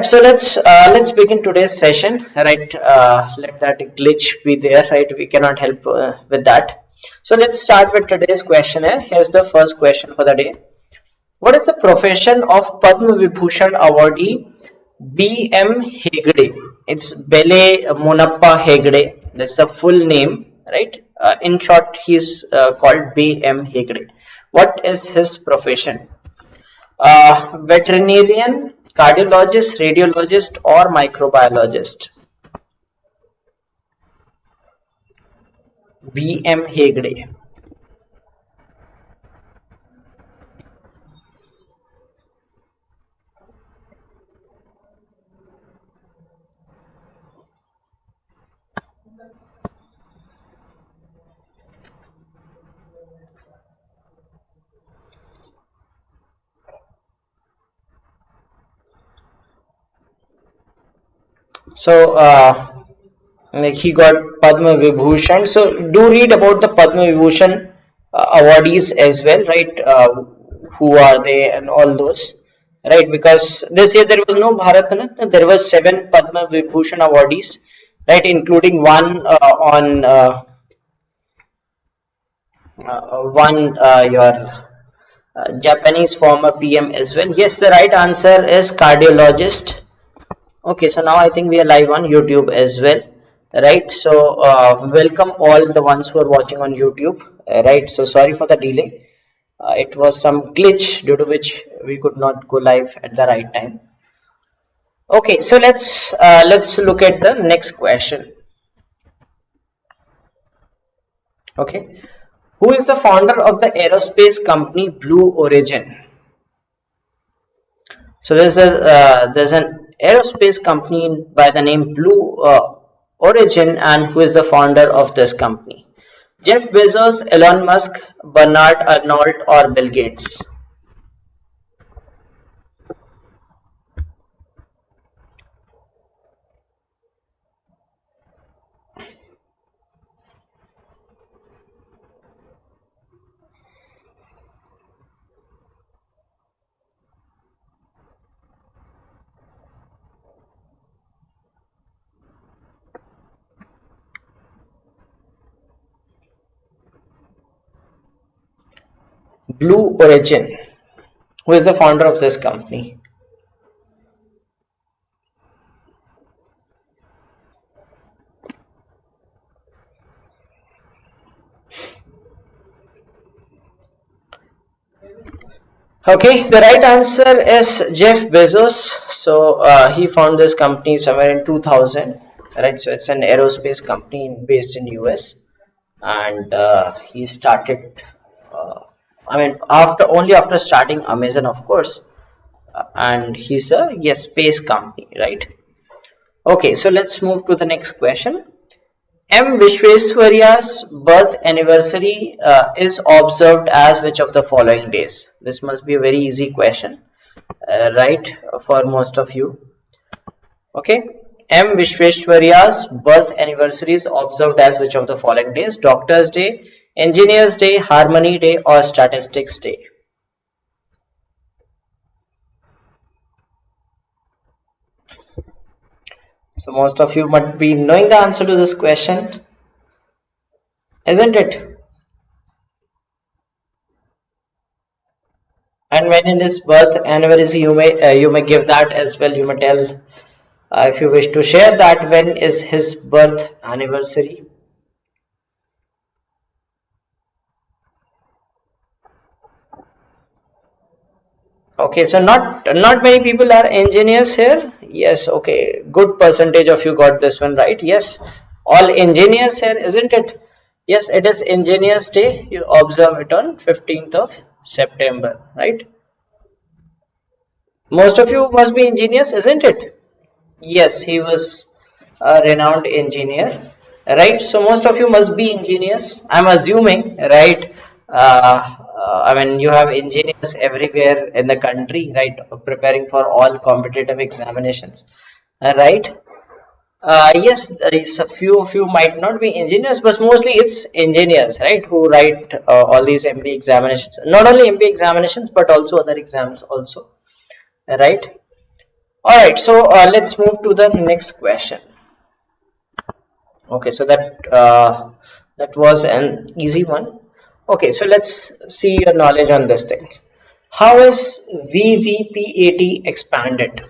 So let's begin today's session. Right, let that glitch be there. Right, we cannot help with that. So let's start with today's questionnaire. Here's the first question for the day. What is the profession of Padma Vibhushan awardee B.M. Hegde? It's Bele Monappa Hegde. That's the full name, right? In short, he's called B.M. Hegde. What is his profession? Veterinarian, cardiologist, radiologist, or microbiologist? B.M. Hegde. So he got Padma Vibhushan. So do read about the Padma Vibhushan awardees as well, right? Who are they and all those, right? Because this year there was no Bharat Ratna. There were 7 Padma Vibhushan awardees, right? Including one on your Japanese former PM as well. Yes, the right answer is cardiologist. Okay, so now I think we are live on YouTube as well, right? So welcome all the ones who are watching on YouTube, right? So sorry for the delay. It was some glitch due to which we could not go live at the right time. Okay, so let's look at the next question. Okay, who is the founder of the aerospace company Blue Origin? So there's an aerospace company by the name Blue Origin, and who is the founder of this company? Jeff Bezos, Elon Musk, Bernard Arnault, or Bill Gates? Blue Origin. Who is the founder of this company? Okay, the right answer is Jeff Bezos. So he founded this company somewhere in 2000, right? So it's an aerospace company based in US, and he started. After starting Amazon, of course, and he's a space company, right? Okay, so let's move to the next question. M. Vishweswariya's birth anniversary is observed as which of the following days? This must be a very easy question, right, for most of you. Okay, M. Vishweswariya's birth anniversary is observed as which of the following days? Doctor's Day, Engineer's Day, Harmony Day, or Statistics Day? So most of you might be knowing the answer to this question, isn't it? And when in his birth anniversary, you may give that as well. You may tell if you wish to share that when is his birth anniversary. Okay, so not many people are engineers here. Yes, okay, good percentage of you got this one right. Yes, all engineers here, isn't it? Yes, it is Engineers Day. You observe it on 15th of September, right? Most of you must be engineers, isn't it? Yes, he was a renowned engineer, right? So most of you must be engineers, I'm assuming, right? You have engineers everywhere in the country, right, preparing for all competitive examinations, right? Yes, there is a few of you might not be engineers, but mostly it's engineers, right, who write all these MBA examinations. Not only MBA examinations, but also other exams also, right? Alright, so let's move to the next question. Okay, so that was an easy one. Okay, so let's see your knowledge on this thing. How is VVPAT expanded?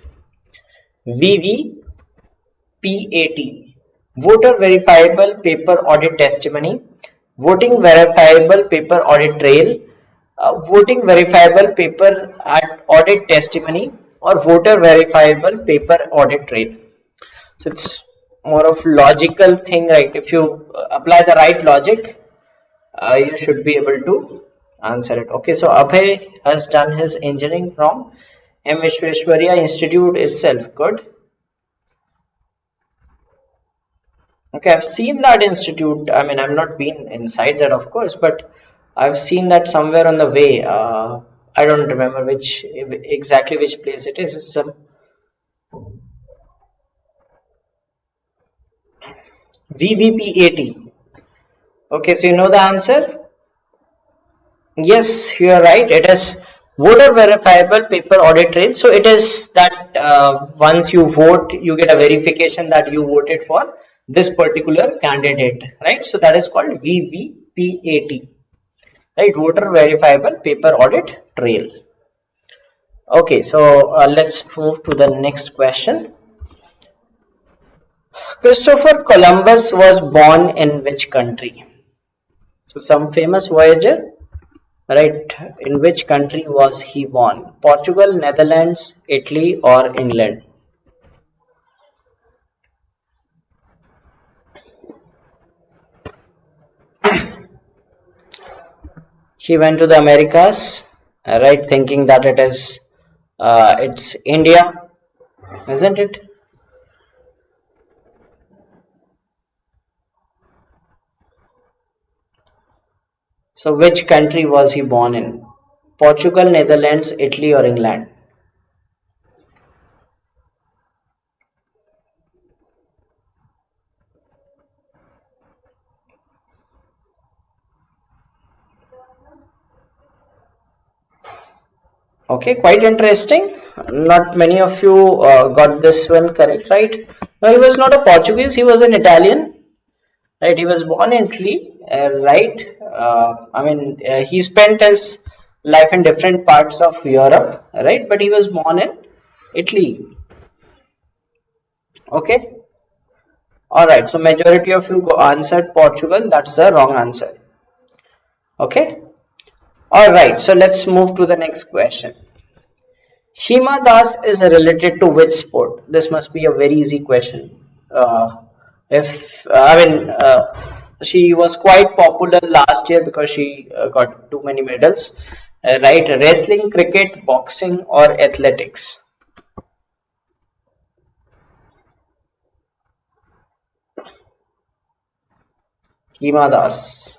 VVPAT, Voter Verifiable Paper Audit Testimony, Voting Verifiable Paper Audit Trail, Voting Verifiable Paper Audit Testimony, or Voter Verifiable Paper Audit Trail. So it's more of logical thing, right? If you apply the right logic, you should be able to answer it. Okay, so Abhay has done his engineering from M. Vishweshwarya Institute itself. Good. Okay, I've seen that institute. I mean, I've not been inside that, of course, but I've seen that somewhere on the way. I don't remember which exactly which place it is. It's some VVPAT. Okay, so you know the answer? Yes, you are right. It is voter verifiable paper audit trail. So it is that once you vote, you get a verification that you voted for this particular candidate, right? So that is called VVPAT, right? Voter verifiable paper audit trail. Okay, so let's move to the next question. Christopher Columbus was born in which country? So some famous voyager. Right, in which country was he born? Portugal, Netherlands, Italy, or England? He went to the Americas, right, thinking that it's India, isn't it? So which country was he born in? Portugal, Netherlands, Italy, or England? Okay, quite interesting. Not many of you got this one correct, right? No, he was not a Portuguese, he was an Italian, right? He was born in Italy, right? He spent his life in different parts of Europe, right? But he was born in Italy. Okay. All right. So majority of you answered Portugal. That's the wrong answer. Okay. All right. So let's move to the next question. Shima Das is related to which sport? This must be a very easy question. If I mean, she was quite popular last year because she got too many medals. Right? Wrestling, cricket, boxing, or athletics? Hima Das.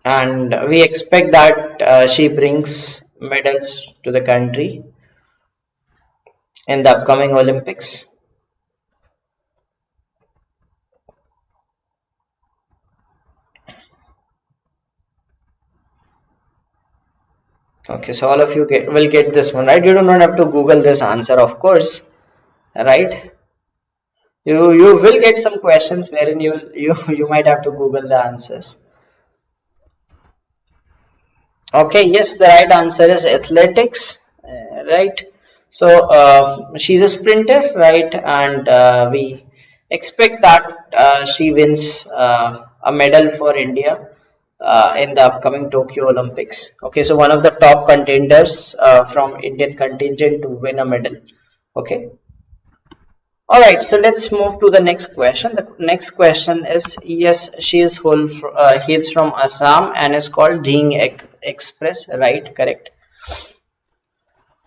And we expect that she brings medals to the country in the upcoming Olympics. Okay, so all of you will get this one, right? You do not have to Google this answer, of course, right? You will get some questions wherein you might have to Google the answers. Okay, yes, the right answer is athletics, right? So she's a sprinter, right? And we expect that she wins a medal for India in the upcoming Tokyo Olympics. Okay, so one of the top contenders from Indian contingent to win a medal. Okay. All right, so let's move to the next question. The next question is, yes, she is hails from Assam and is called Dhing Express, right? Correct.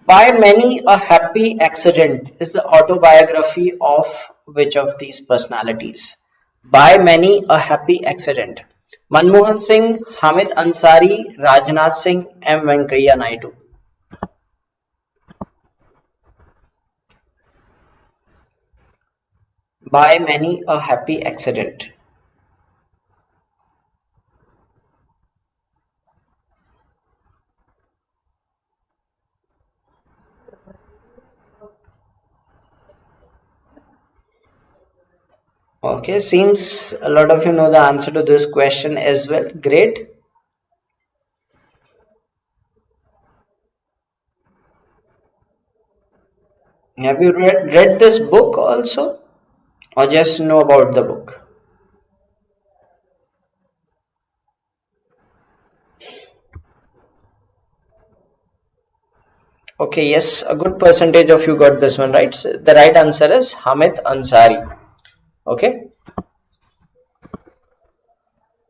By Many a Happy Accident is the autobiography of which of these personalities? By Many a Happy Accident. Manmohan Singh, Hamid Ansari, Rajnath Singh, M. Venkaiah Naidu. By Many a Happy Accident. Okay, seems a lot of you know the answer to this question as well. Great. Have you read this book also, or just know about the book? Okay, yes, a good percentage of you got this one right. So the right answer is Hamid Ansari. Okay.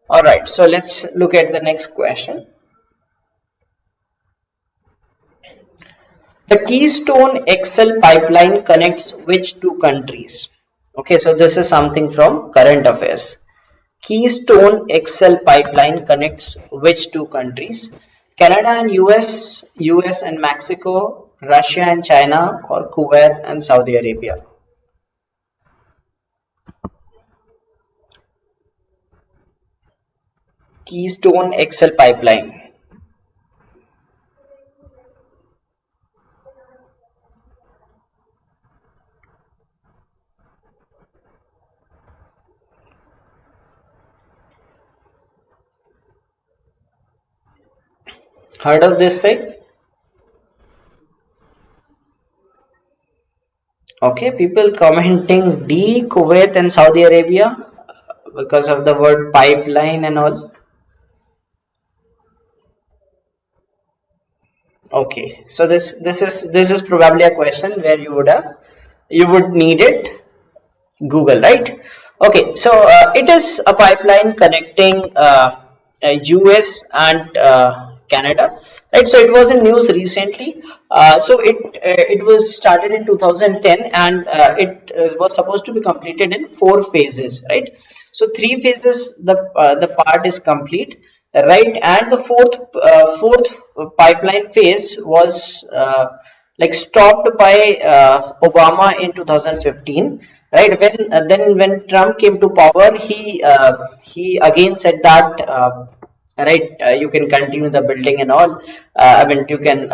All right. So let's look at the next question. The Keystone XL pipeline connects which two countries? Okay, so this is something from current affairs. Keystone XL pipeline connects which two countries? Canada and US, US and Mexico, Russia and China, or Kuwait and Saudi Arabia? Keystone XL pipeline. Heard of this thing? Okay, people commenting D, Kuwait and Saudi Arabia because of the word pipeline and all. Okay, so this is probably a question where you would need it Google, right? Okay, so it is a pipeline connecting US and Canada, right? So it was in news recently. So it was started in 2010, and it was supposed to be completed in 4 phases, right? So 3 phases, the part is complete, right? And the fourth pipeline phase was like stopped by Obama in 2015, right? When Trump came to power, he again said that right, you can continue the building and all. I mean, you can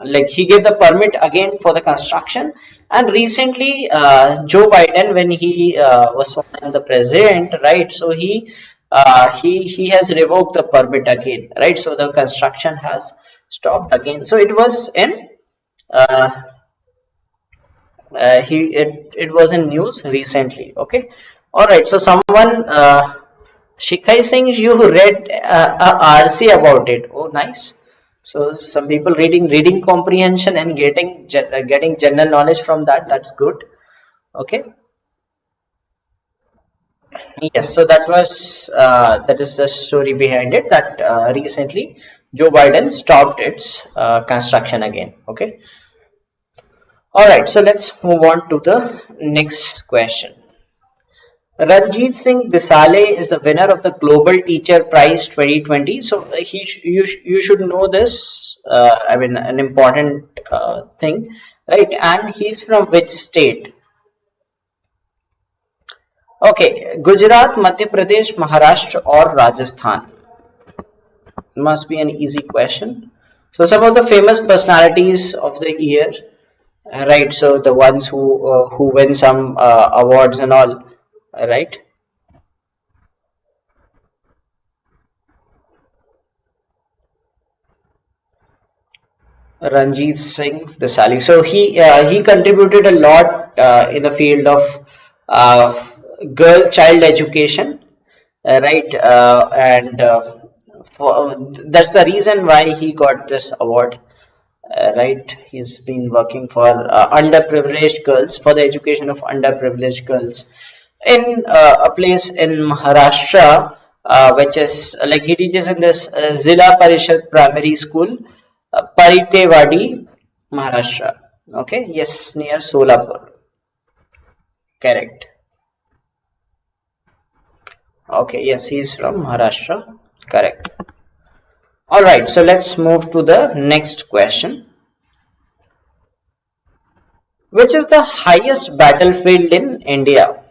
like he gave the permit again for the construction. And recently, Joe Biden, when he was sworn in the president, right? So he has revoked the permit again, right? So the construction has stopped again. So it was in uh, it was in news recently. Okay, all right. So someone Shikhai Singh, you read a RC about it. Oh, nice. So some people reading comprehension and getting general knowledge from that. That's good. Okay. Yes. So that is the story behind it. That recently Joe Biden stopped its construction again. Okay. All right. So let's move on to the next question. Ranjit Singh Desale is the winner of the Global Teacher Prize 2020. So you should know this. I mean, an important thing, right? And he's from which state? Okay, Gujarat, Madhya Pradesh, Maharashtra, or Rajasthan? Must be an easy question. So some of the famous personalities of the year, right? So the ones who win some awards and all, right? Ranjit Singh Desali. So he contributed a lot in the field of uh, girl child education, right? And that's the reason why he got this award. Right, he's been working for underprivileged girls, for the education of underprivileged girls in a place in Maharashtra, which is like he teaches in this Zilla Parishad Primary School, Paritewadi, Maharashtra. Okay, yes, near Solapur. Correct. Okay, yes, he's from Maharashtra. Correct. All right, so let's move to the next question. Which is the highest battlefield in India?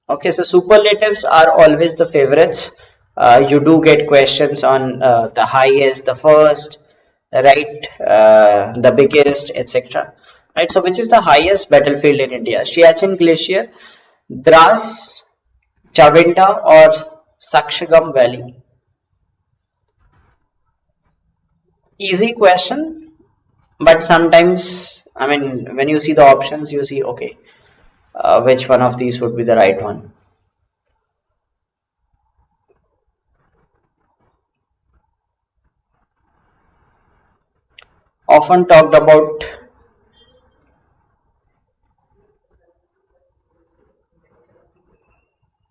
Okay, so superlatives are always the favorites. You do get questions on the highest, the first, right, the biggest, etc. Right, so which is the highest battlefield in India? Siachen Glacier, Dras, Chavinda or Sakshagam Valley? Easy question, but sometimes, I mean, when you see the options, you see, okay, which one of these would be the right one? Often talked about.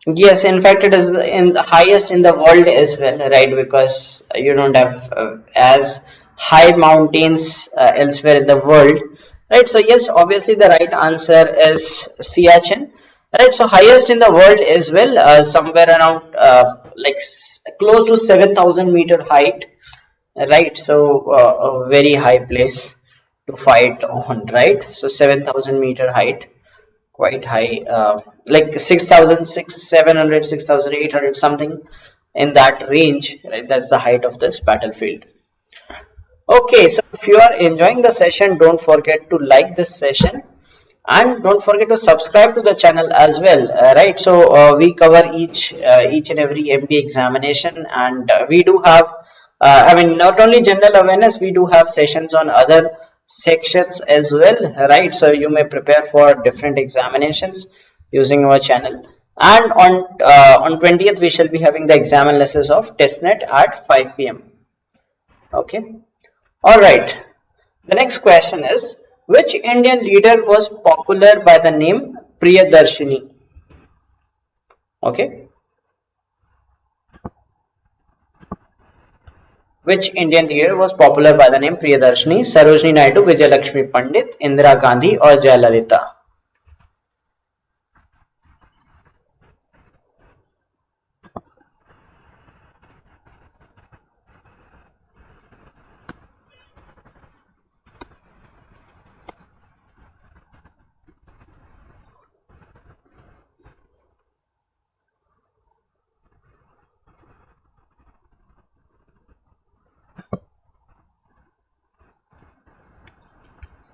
Yes, in fact, it is in the highest in the world as well, right? Because you don't have as high mountains elsewhere in the world, right? So yes, obviously the right answer is Siachen, right? So highest in the world as well, somewhere around like close to 7,000-meter height, right? So a very high place to fight on, right? So 7,000-meter height, quite high, like 6,700, 6,800, something in that range, right? That's the height of this battlefield. Okay, so if you are enjoying the session, don't forget to like this session and don't forget to subscribe to the channel as well, right? So we cover each and every MD examination, and we do have I mean, not only general awareness, we do have sessions on other sections as well, right? So you may prepare for different examinations using our channel. And on 20th we shall be having the exam analysis of TISSNET at 5 p.m. Okay, all right. The next question is, which Indian leader was popular by the name Priyadarshini? Okay, which Indian leader was popular by the name Priyadarshini? Sarojini Naidu, Vijayalakshmi Pandit, Indira Gandhi or Jayalalitha?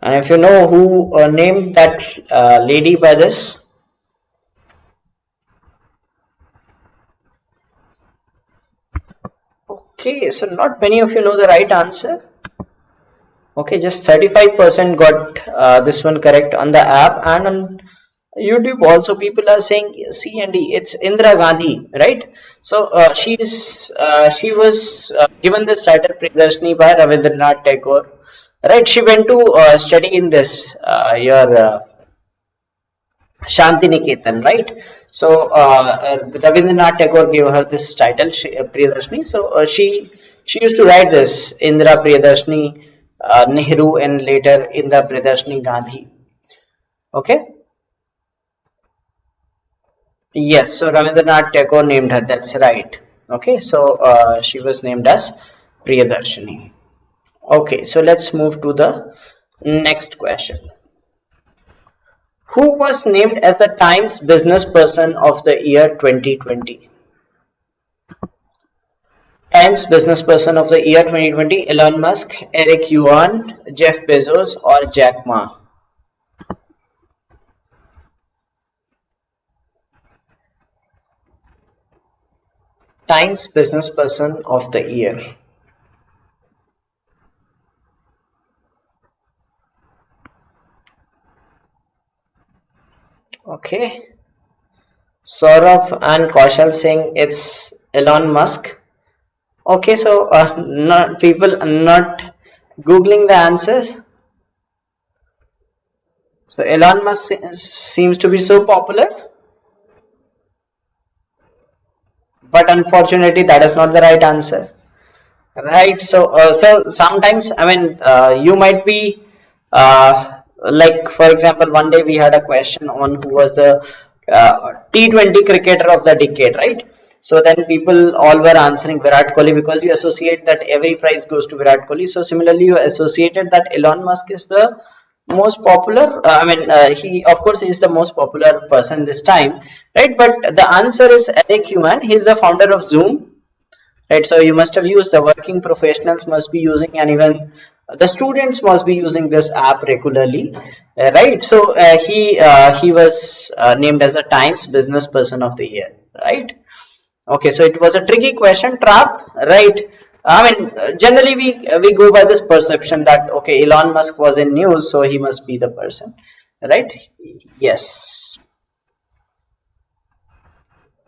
And if you know who named that lady by this? Okay, so not many of you know the right answer. Okay, just 35% got this one correct on the app, and on YouTube also people are saying C and D. It's Indira Gandhi, right? So she was given this title Priyadarshini by Rabindranath Tagore, right? She went to study in this your Shanti Niketan, right? So Rabindranath Tagore gave her this title, Priyadarshini. So she used to write this Indira Priyadarshini Nehru, and later Indira Priyadarshini Gandhi. Okay. Yes. So Rabindranath Tagore named her. That's right. Okay. So she was named as Priyadarshini. Okay. So let's move to the next question. Who was named as the Times Business Person of the Year 2020? Times Business Person of the Year 2020, Elon Musk, Eric Yuan, Jeff Bezos or Jack Ma? Times Business Person of the Year. Okay. Saurabh and Kaushal saying it's Elon Musk. Okay, so not people not googling the answers. So Elon Musk seems to be so popular, but unfortunately that is not the right answer. Right. So so sometimes, I mean, you might be like, for example, one day we had a question on who was the T20 cricketer of the decade, right? So then people all were answering Virat Kohli, because you associate that every prize goes to Virat Kohli. So similarly, you associated that Elon Musk is the most popular. I mean, he of course is the most popular person this time, right? But the answer is Eric Yuan. He is the founder of Zoom, right? So you must have used, the working professionals must be using, and even the students must be using this app regularly, right? So he was named as a Times Business Person of the Year, right? Okay, so it was a tricky question, trap, right? I mean, generally we go by this perception that okay, Elon Musk was in news, so he must be the person, right? Yes.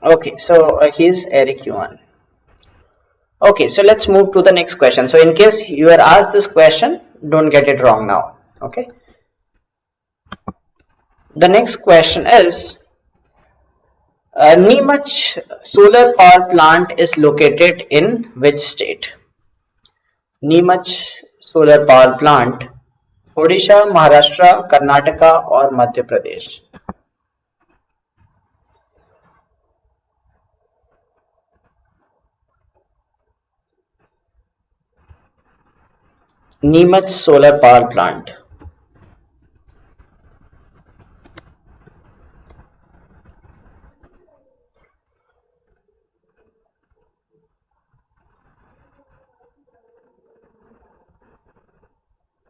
Okay, so he's Eric Yuan. Okay, so let's move to the next question. So in case you are asked this question, don't get it wrong now. Okay. The next question is, Neemuch solar power plant is located in which state? Neemuch solar power plant, Odisha, Maharashtra, Karnataka or Madhya Pradesh? Neemuch solar power plant.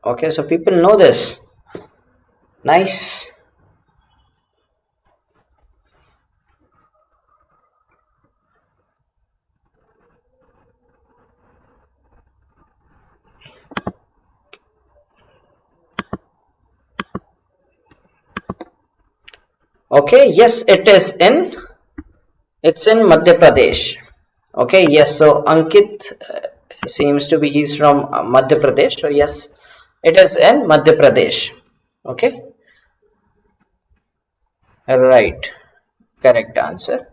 Okay, so people know this. Nice. Okay, yes, it's in Madhya Pradesh. Okay, yes, so Ankit seems to be, he's from Madhya Pradesh. So yes, it is in Madhya Pradesh. Okay, right, correct answer.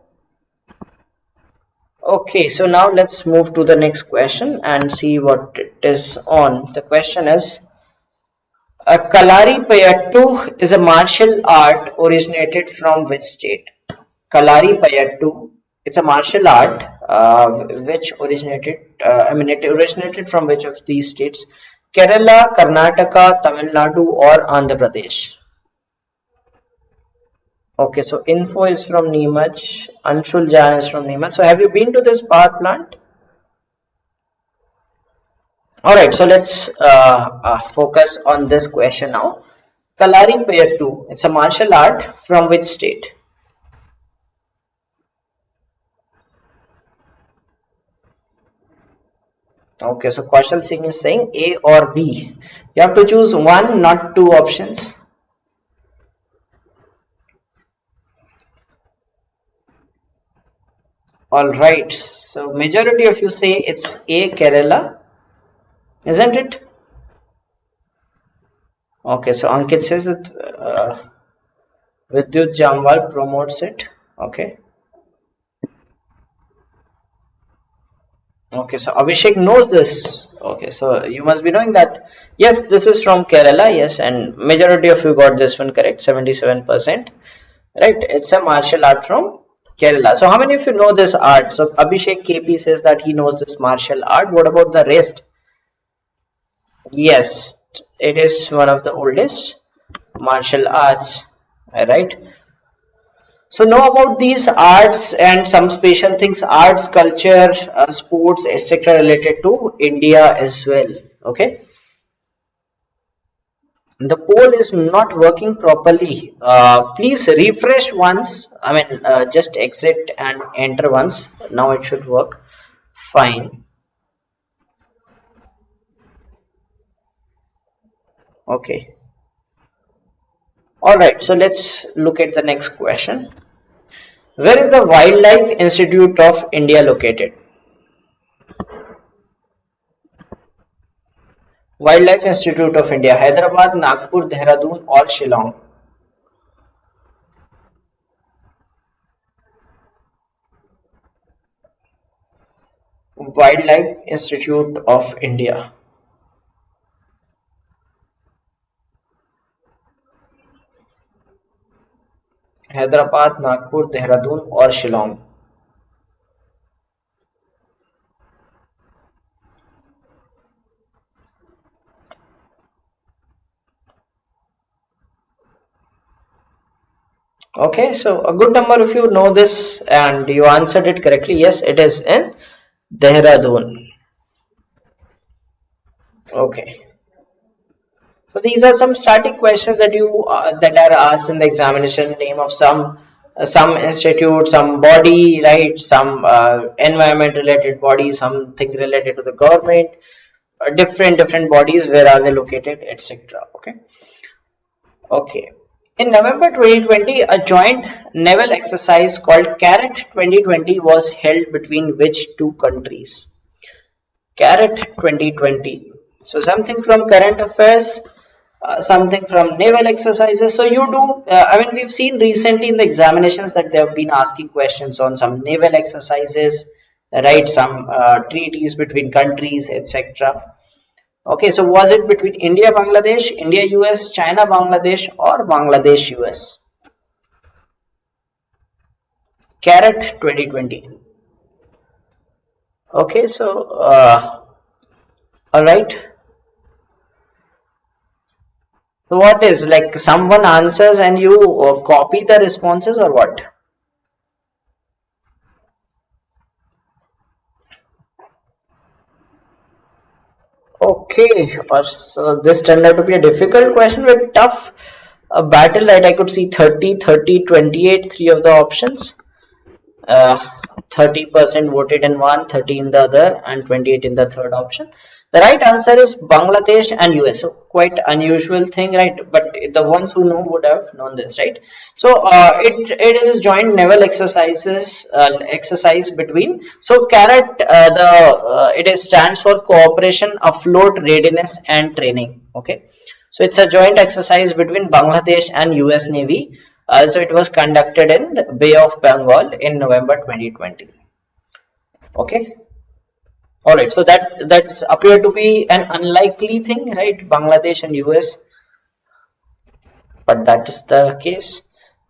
Okay, so now let's move to the next question and see what it is on. The question is, Kalaripayattu is a martial art originated from which state? Kalaripayattu, it's a martial art which originated, it originated from which of these states? Kerala, Karnataka, Tamil Nadu or Andhra Pradesh? Okay, so info is from Neemuch, Anshul Jan is from Neemuch. So have you been to this power plant? Alright, so let's focus on this question now. Kalaripayattu, it's a martial art from which state? Okay, so Kaushal Singh is saying A or B. You have to choose one, not two options. Alright, so majority of you say it's A, Kerala, isn't it? Okay, so Ankit says that Vidyut Jamwal promotes it. Okay. Okay, so Abhishek knows this. Okay, so you must be knowing that. Yes, this is from Kerala. Yes, and majority of you got this one correct, 77%. Right, it's a martial art from Kerala. So how many of you know this art? So Abhishek KP says that he knows this martial art. What about the rest? Yes, it is one of the oldest martial arts. Right. So know about these arts and some special things, arts, culture, sports, etc. related to India as well. Okay. The poll is not working properly. Please refresh once. Just exit and enter once. Now it should work fine. Okay. Alright, so let's look at the next question. Where is the Wildlife Institute of India located? Wildlife Institute of India, Hyderabad, Nagpur, Dehradun or Shillong? Wildlife Institute of India. Hyderabad, Nagpur, Dehradun or Shillong? Okay, so a good number of you know this and you answered it correctly. Yes, it is in Dehradun. Okay. So these are some static questions that you that are asked in the examination. Name of some institute, some body, right? Some environment related body, something related to the government. Different bodies. Where are they located, etc. Okay. Okay. In November 2020, a joint naval exercise called CARET 2020 was held between which two countries? CARET 2020. So something from current affairs, something from naval exercises. So you do, I mean, we've seen recently in the examinations that they have been asking questions on some naval exercises, right? Some treaties between countries, etc. Okay, so was it between India, Bangladesh, India, US, China, Bangladesh, or Bangladesh, US? CARET 2020. Okay, so all right. So what is, like, someone answers and you copy the responses, or what? Okay, so this turned out to be a difficult question with tough battle, right? I could see 30, 30, 28, three of the options. 30% voted in one, 30 in the other, and 28 in the third option. The right answer is Bangladesh and US. So quite unusual thing, right? But the ones who know would have known this, right? So it is a joint naval exercise between. So CARET, it stands for Cooperation Afloat Readiness and Training. Okay, so it's a joint exercise between Bangladesh and US Navy. So it was conducted in Bay of Bengal in November 2020. Okay. All right. So that's appeared to be an unlikely thing, right? Bangladesh and US, but that is the case.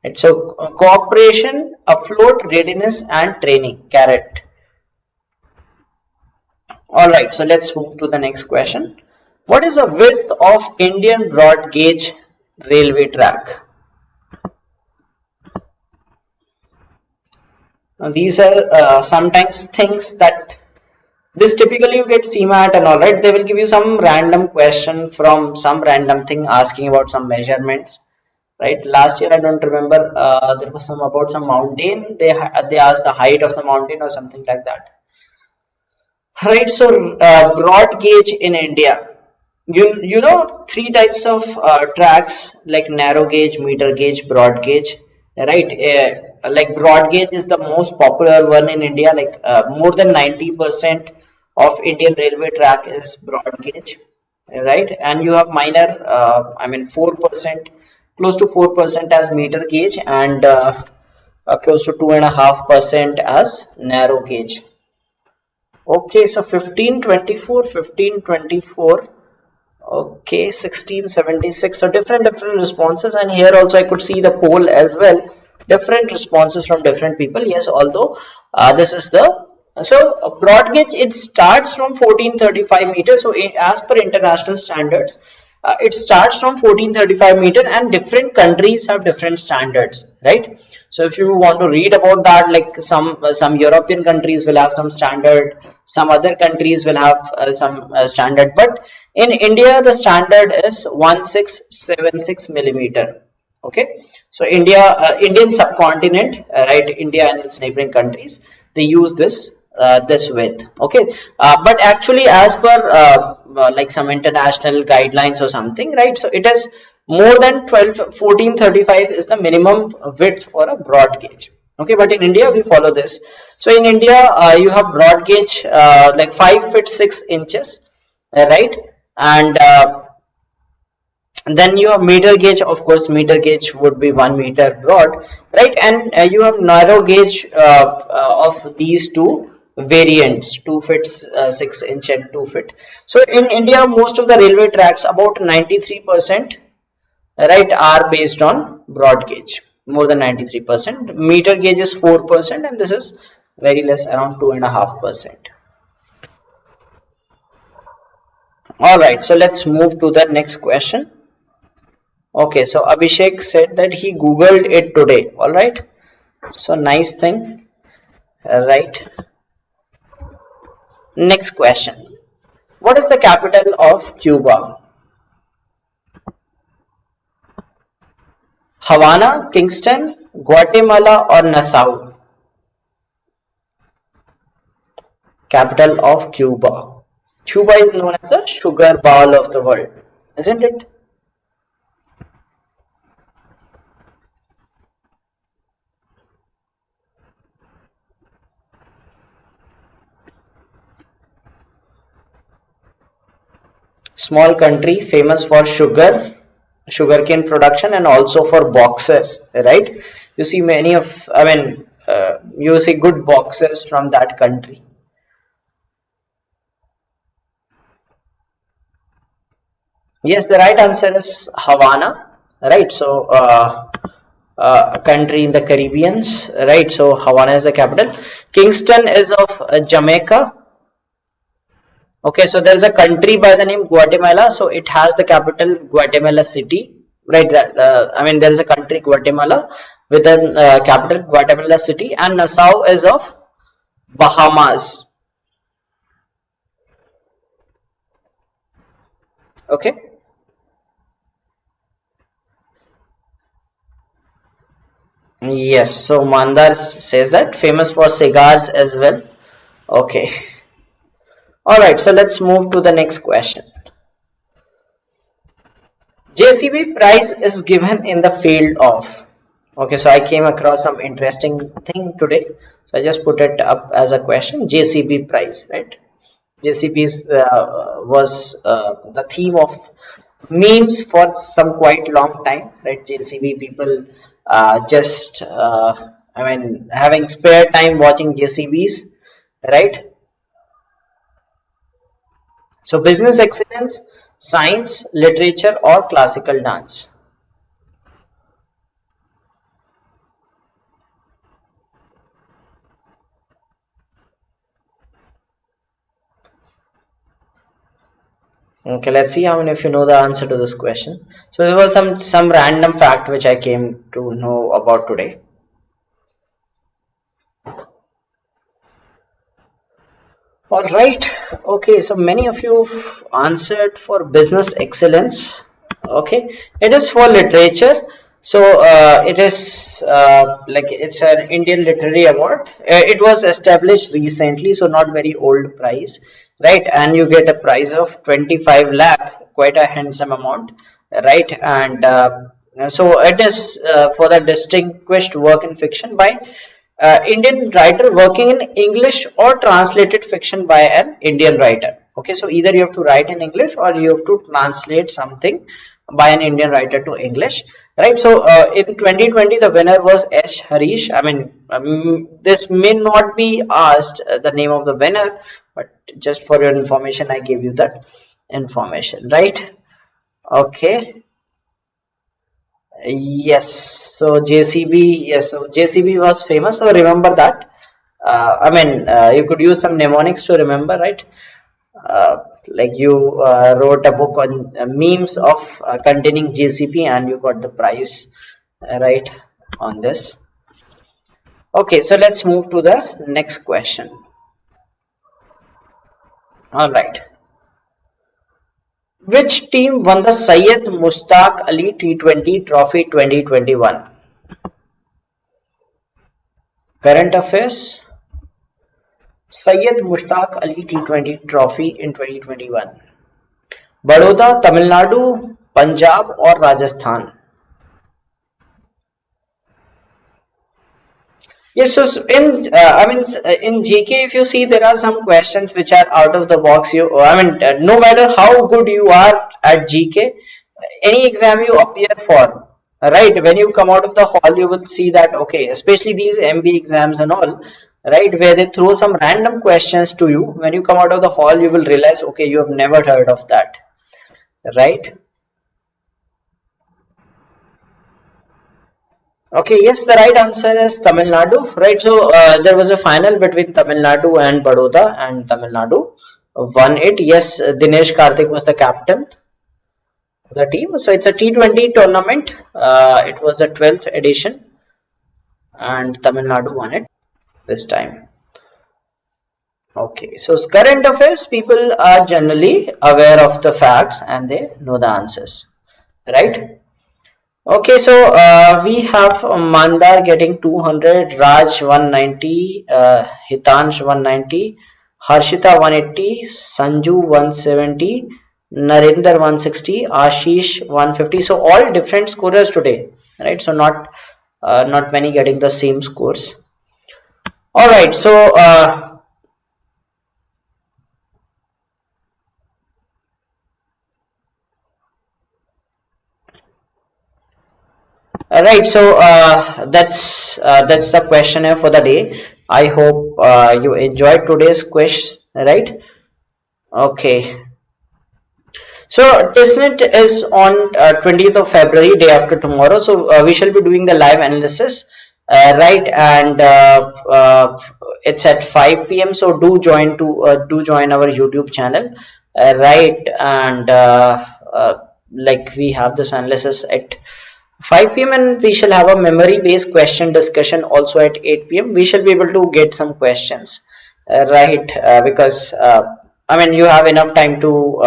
It's a cooperation, afloat, readiness, and training. CARET. All right. So let's move to the next question. What is the width of Indian broad gauge railway track? Now, these are sometimes things that this typically you get CMAT and all, right? They will give you some random question from some random thing asking about some measurements, right? Last year I don't remember, there was some about some mountain. They asked the height of the mountain or something like that, right? So broad gauge in India, you know three types of tracks, like narrow gauge, meter gauge, broad gauge, right? Like broad gauge is the most popular one in India. Like more than 90% of Indian railway track is broad gauge, right? And you have minor, I mean 4%, close to 4% as meter gauge, and close to 2.5% as narrow gauge. Okay, so 1524, 1524. Okay, 1676. So different responses, and here also I could see the poll as well. Different responses from different people. Yes, although this is the broad gauge. It starts from 1435 meters. So as per international standards, it starts from 1435 meter, and different countries have different standards, right? So if you want to read about that, like some European countries will have some standard, some other countries will have some standard, but in India the standard is 1676 millimeter. Okay, so Indian subcontinent, right? India and its neighboring countries, they use this this width. Okay, but actually as per like some international guidelines or something, right? So it is more than 1435 is the minimum width for a broad gauge. Okay, but in India we follow this. So in India you have broad gauge like 5 feet 6 inches, right? And then you have meter gauge. Of course meter gauge would be 1 meter broad, right? And you have narrow gauge of these two variants, 2 feet 6 inch and 2 feet. So in India most of the railway tracks, about 93%, right, are based on broad gauge. More than 93%. Meter gauge is 4%, and this is very less, around 2.5%. All right, so let's move to the next question. Okay, so Abhishek said that he googled it today. All right, so nice thing, right? Next question. What is the capital of Cuba? Havana, Kingston, Guatemala or Nassau? Capital of Cuba. Cuba is known as the sugar bowl of the world, isn't it? Small country famous for sugarcane production and also for boxes, right? You see many of, you see good boxes from that country. Yes, the right answer is Havana, right? So, country in the Caribbeans, right? So, Havana is the capital. Kingston is of Jamaica. Okay, so there is a country by the name Guatemala, so it has the capital Guatemala City, right? There is a country Guatemala with a capital Guatemala City, and Nassau is of Bahamas. Okay. Yes, so Mandar says that famous for cigars as well. Okay. Alright, so let's move to the next question. JCB prize is given in the field of. Okay, so I came across some interesting thing today. So I just put it up as a question. JCB prize, right? JCB's was the theme of memes for some quite long time, right? JCB people having spare time watching JCBs, right? So business excellence, science, literature or classical dance. Okay, let's see how many of you know the answer to this question. So there was some random fact which I came to know about today. All right. Okay, so many of you answered for business excellence. Okay, it is for literature. So it is it's an Indian Literary Award. It was established recently, so not very old prize, right? And you get a prize of 25 lakh, quite a handsome amount, right? And so it is for the distinguished work in fiction by Indian writer working in English or translated fiction by an Indian writer. Okay, so either you have to write in English or you have to translate something by an Indian writer to English, right? So in 2020 the winner was S. Harish. This may not be asked the name of the winner, but just for your information I gave you that information, right? Okay. Yes, so JCB, yes, so JCB was famous, so remember that. You could use some mnemonics to remember, right? Like you wrote a book on memes of containing JCB and you got the prize, right, on this. Okay, so let's move to the next question. All right. Which team won the Syed Mushtaq Ali T20 Trophy 2021? Current affairs. Syed Mushtaq Ali T20 Trophy in 2021. Baroda, Tamil Nadu, Punjab or Rajasthan? Yes, so in GK, if you see, there are some questions which are out of the box. No matter how good you are at GK, any exam you appear for, right? When you come out of the hall, you will see that, okay, especially these MB exams and all, right, where they throw some random questions to you. When you come out of the hall, you will realize, okay, you have never heard of that, right? Okay, yes, the right answer is Tamil Nadu, right? So there was a final between Tamil Nadu and Baroda, and Tamil Nadu won it. Yes, Dinesh Karthik was the captain of the team. So it's a T20 tournament. It was the 12th edition, and Tamil Nadu won it this time. Okay, so current affairs, people are generally aware of the facts and they know the answers, right? Okay, so we have Mandar getting 200, Raj 190, Hitansh 190, Harshita 180, Sanju 170, Narendra 160, Ashish 150. So all different scorers today, right? So not many getting the same scores. All right, so right, so that's the questionnaire for the day. I hope you enjoyed today's quiz, right? Okay. So testnet is on 20th of February, day after tomorrow. So we shall be doing the live analysis, right? And it's at 5 p.m. So do join our YouTube channel, right? And like we have this analysis at 5 p.m. and we shall have a memory based question discussion also at 8 p.m. We shall be able to get some questions, right? Because I mean, you have enough time to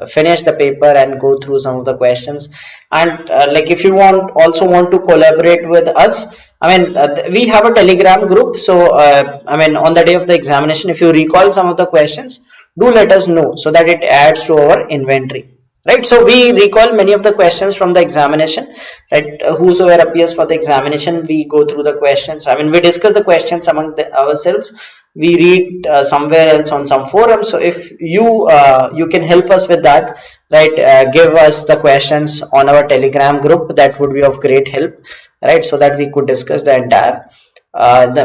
finish the paper and go through some of the questions. And like if you also want to collaborate with us, I mean, we have a Telegram group. So I mean, on the day of the examination, if you recall some of the questions, do let us know so that it adds to our inventory. Right, so we recall many of the questions from the examination, right? Whosoever appears for the examination, we go through the questions. I mean, we discuss the questions among ourselves. We read somewhere else on some forum. So if you can help us with that, right? Give us the questions on our Telegram group. That would be of great help, right? So that we could discuss the entire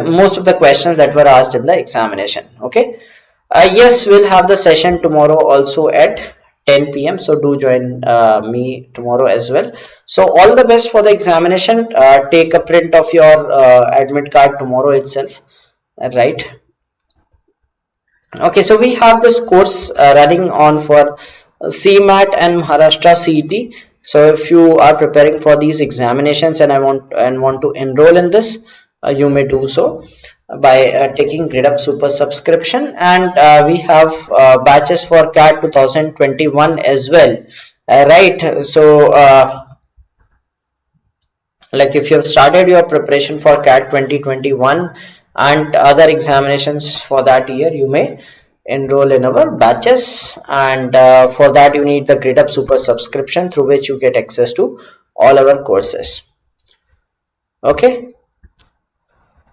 most of the questions that were asked in the examination. Okay. Yes, we'll have the session tomorrow also at 10 p.m. So do join me tomorrow as well. So all the best for the examination. Take a print of your admit card tomorrow itself, right? Okay, so we have this course running on for CMAT and Maharashtra CET. So if you are preparing for these examinations and want to enroll in this, you may do so by taking Gradeup Super subscription, and we have batches for CAT 2021 as well, right? So like if you have started your preparation for CAT 2021 and other examinations for that year, you may enroll in our batches, and for that you need the Gradeup Super subscription, through which you get access to all our courses. Okay.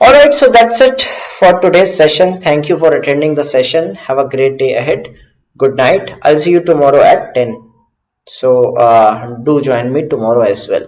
Alright, so that's it for today's session. Thank you for attending the session. Have a great day ahead. Good night. I'll see you tomorrow at 10. So do join me tomorrow as well.